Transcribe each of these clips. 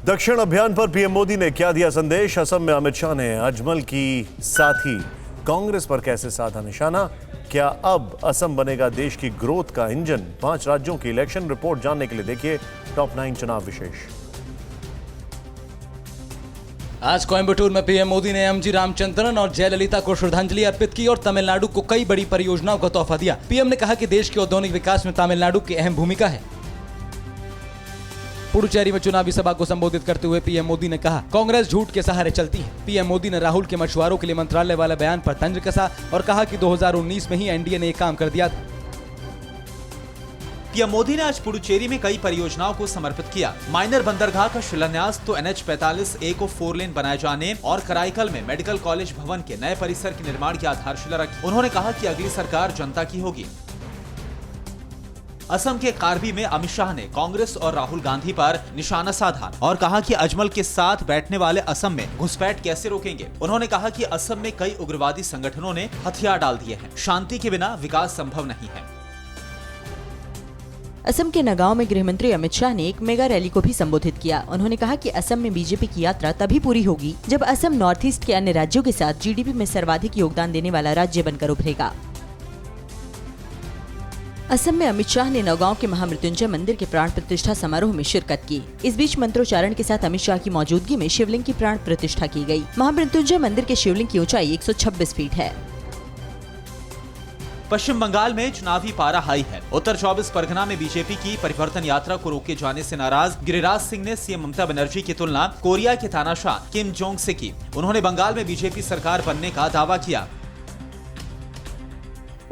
दक्षिण अभियान पर पीएम मोदी ने क्या दिया संदेश? असम में अमित शाह ने अजमल की साथ ही कांग्रेस पर कैसे साधा निशाना? क्या अब असम बनेगा देश की ग्रोथ का इंजन? 5 राज्यों की इलेक्शन रिपोर्ट जानने के लिए देखिए टॉप 9 चुनाव विशेष। आज कोयंबटूर में पीएम मोदी ने एमजी रामचंद्रन और जयललिता को श्रद्धांजलि अर्पित की और तमिलनाडु को कई बड़ी परियोजनाओं का तोहफा दिया। पीएम ने कहा कि देश के औद्योगिक विकास में तमिलनाडु की अहम भूमिका है। पुडुचेरी में चुनावी सभा को संबोधित करते हुए पीएम मोदी ने कहा, कांग्रेस झूठ के सहारे चलती है। पीएम मोदी ने राहुल के मछुआरों के लिए मंत्रालय वाले बयान पर तंज कसा और कहा कि 2019 में ही एनडीए ने ये काम कर दिया था। पीएम मोदी ने आज पुडुचेरी में कई परियोजनाओं को समर्पित किया। माइनर बंदरगाह का शिलान्यास तो NH45A को 4 लेन बनाए जाने और कराईकल में मेडिकल कॉलेज भवन के नए परिसर के निर्माण की आधारशिला रखी। उन्होंने कहा कि अगली सरकार जनता की होगी। असम के कार्बी में अमित शाह ने कांग्रेस और राहुल गांधी पर निशाना साधा और कहा कि अजमल के साथ बैठने वाले असम में घुसपैठ कैसे रोकेंगे। उन्होंने कहा कि असम में कई उग्रवादी संगठनों ने हथियार डाल दिए हैं। शांति के बिना विकास संभव नहीं है। असम के नगांव में गृह मंत्री अमित शाह ने एक मेगा रैली को भी संबोधित किया। उन्होंने कहा कि असम में बीजेपी की यात्रा तभी पूरी होगी जब असम नॉर्थ ईस्ट के अन्य राज्यों के साथ जीडीपी में सर्वाधिक योगदान देने वाला राज्य बनकर उभरेगा। असम में अमित शाह ने नौगांव के महामृत्युंजय मंदिर के प्राण प्रतिष्ठा समारोह में शिरकत की। इस बीच मंत्रोच्चारण के साथ अमित शाह की मौजूदगी में शिवलिंग की प्राण प्रतिष्ठा की गई। महामृत्युंजय मंदिर के शिवलिंग की ऊंचाई 126 फीट है। पश्चिम बंगाल में चुनावी पारा हाई है। उत्तर 24 परगना में बीजेपी की परिवर्तन यात्रा को रोके जाने से नाराज गिरिराज सिंह ने सीएम ममता बनर्जी की तुलना कोरिया के तानाशाह किम जोंग से की। उन्होंने बंगाल में बीजेपी सरकार बनने का दावा किया।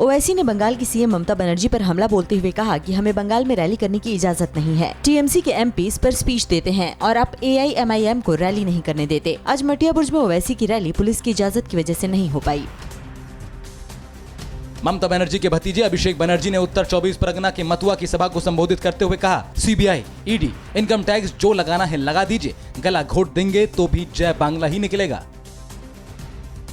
ओवैसी ने बंगाल की सीएम ममता बनर्जी पर हमला बोलते हुए कहा कि हमें बंगाल में रैली करने की इजाजत नहीं है। टीएमसी के एमपी इस पर स्पीच देते हैं और अब AIMIM को रैली नहीं करने देते। आज मटिया बुर्ज में ओवैसी की रैली पुलिस की इजाजत की वजह से नहीं हो पाई। ममता बनर्जी के भतीजे अभिषेक बनर्जी ने उत्तर 24 परगना के मथुआ की सभा को संबोधित करते हुए कहा, CBI, ED, इनकम टैक्स जो लगाना है लगा दीजिए, गला घोट देंगे तो भी जय बांग्ला ही निकलेगा।